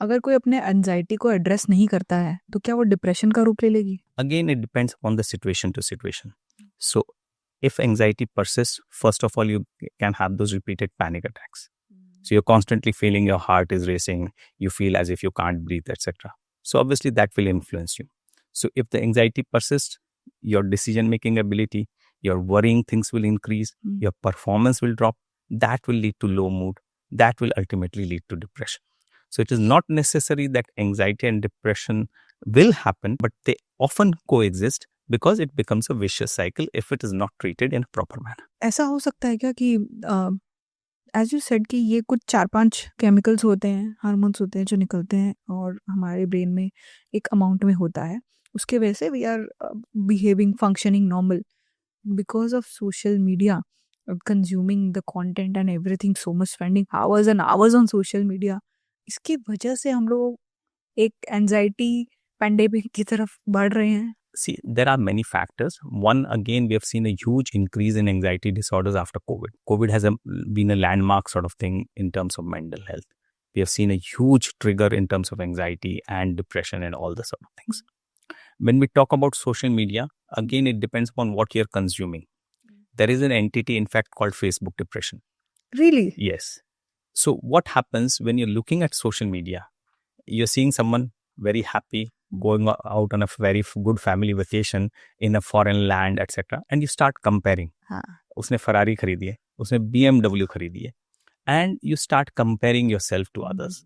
अगर कोई अपने एंजाइटी को एड्रेस नहीं करता है तो क्या वो डिप्रेशन का रूप ले लेगी? Again, it depends upon the situation to situation. So, if anxiety persists, first of all, you can have those repeated panic attacks. So, you're constantly feeling your heart is racing, you feel as if you can't breathe, etc. So, obviously, that will influence you. So, if the anxiety persists, your decision making ability, your worrying things will increase, your performance will drop. That will lead to low mood. That will ultimately lead to depression. So, it is not necessary that anxiety and depression will happen, but they often coexist because it becomes a vicious cycle if it is not treated in a proper manner. ऐसा हो सकता है क्या कि as you said कि ये कुछ 4-5 chemicals होते हैं, हार्मोन्स होते हैं जो निकलते हैं और हमारे ब्रेन में एक अमाउंट में होता है, उसके वजह से we are behaving functioning normal because of social media, consuming the content and everything, so much spending hours and hours on social media, इसकी वजह से हम लोग एक एंजाइटी पेंडेमिक की तरफ बढ़ रहे हैं? See, there are many factors. One, again, we have seen a huge increase in anxiety disorders after COVID. COVID has been a landmark sort of thing in terms of mental health. We have seen a huge trigger in terms of anxiety and depression and all the sort of things. When we talk about social media, again, it depends upon what you're consuming. There is an entity, in fact, called Facebook depression. Really? Yes. So what happens when you're looking at social media? You're seeing someone very happy, going out on a very good family vacation in a foreign land, etc. And you start comparing. उसने Ferrari खरीदी है, उसने BMW खरीदी है, and you start comparing yourself to others.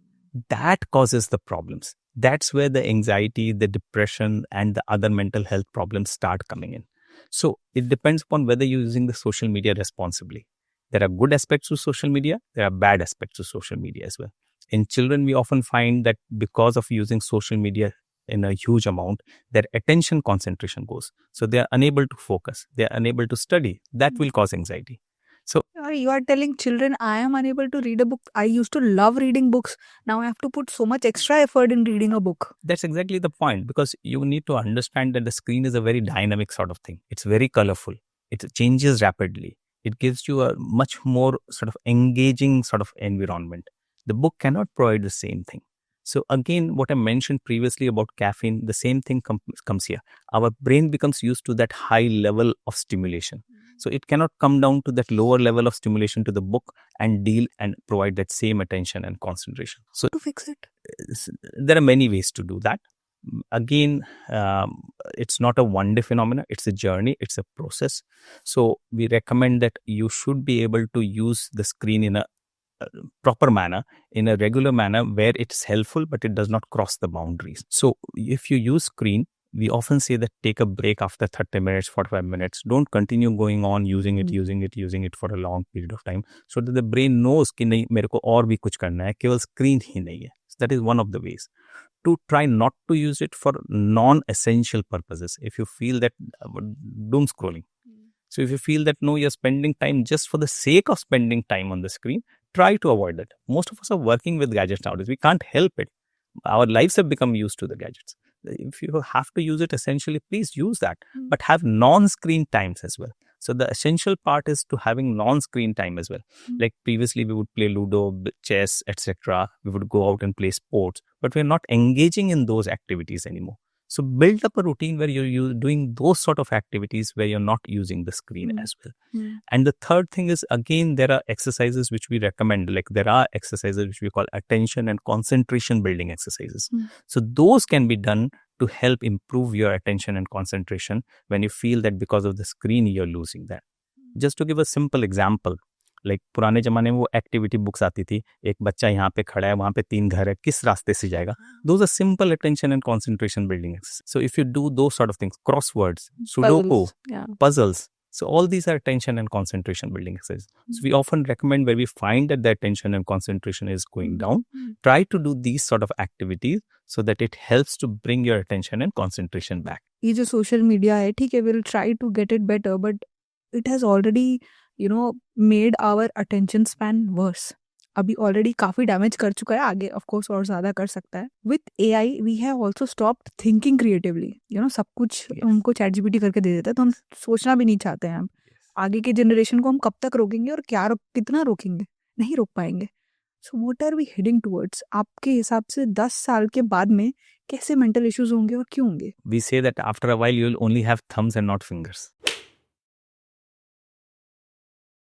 That causes the problems. That's where the anxiety, the depression, and the other mental health problems start coming in. So it depends upon whether you're using the social media responsibly. There are good aspects to social media, there are bad aspects to social media as well. In children, we often find that because of using social media in a huge amount, their attention concentration goes. So they are unable to focus. They are unable to study. That will cause anxiety. So you are telling children, I am unable to read a book. I used to love reading books. Now I have to put so much extra effort in reading a book. That's exactly the point, because you need to understand that the screen is a very dynamic sort of thing. It's very colorful. It changes rapidly. It gives you a much more sort of engaging sort of environment. The book cannot provide the same thing. So again, what I mentioned previously about caffeine, the same thing comes here. Our brain becomes used to that high level of stimulation. So it cannot come down to that lower level of stimulation to the book and deal and provide that same attention and concentration. So to fix it, there are many ways to do that. Again, it's not a one-day phenomenon. It's a journey. It's a process. So we recommend that you should be able to use the screen in a proper manner, in a regular manner where it's helpful, but it does not cross the boundaries. So if you use screen, we often say that take a break after 30 minutes, 45 minutes. Don't continue going on using it for a long period of time, so that the brain knows कि नहीं मेरे को और भी कुछ करना है, केवल screen ही नहीं है. So that is one of the ways. To try not to use it for non-essential purposes. If you feel that doom scrolling. So if you feel that no, you're spending time just for the sake of spending time on the screen, try to avoid it. Most of us are working with gadgets nowadays. We can't help it. Our lives have become used to the gadgets. If you have to use it essentially, please use that. But have non-screen times as well. So the essential part is to having non-screen time as well. Like previously, we would play Ludo, chess, etc. We would go out and play sports. But we're not engaging in those activities anymore. So build up a routine where you're doing those sort of activities where you're not using the screen as well. And the third thing is, again, there are exercises which we recommend. Like there are exercises which we call attention and concentration building exercises. So those can be done to help improve your attention and concentration when you feel that because of the screen you're losing that. Just to give a simple example, like पुराने जमाने में वो activity books आती थी, एक बच्चा यहाँ पे खड़ा है, वहाँ पे 3 घर है, किस रास्ते से जाएगा? Those are simple attention and concentration building exercises. So if you do those sort of things, crosswords, Sudoku, puzzles, so all these are attention and concentration building exercises. So we often recommend where we find that the attention and concentration is going down, try to do these sort of activities so that it helps to bring your attention and concentration back. ये जो social media है, ठीक है, we'll try to get it better, but it has already made our attention span worse. अभी already काफ़ी damage कर चुका है, आगे ऑफ कोर्स और ज़्यादा कर सकता है. With AI we have also stopped thinking creatively. सब कुछ हमको ChatGPT करके दे देता है, तो हम सोचना भी नहीं चाहते हैं. हम आगे के जनरेशन को हम कब तक रोकेंगे और कितना रोकेंगे? नहीं रोक पाएंगे. So what are we heading towards? आपके हिसाब से 10 साल के बाद में कैसे मेंटल इश्यूज होंगे और क्यों होंगे? We say that after a while you'll only have thumbs and not fingers.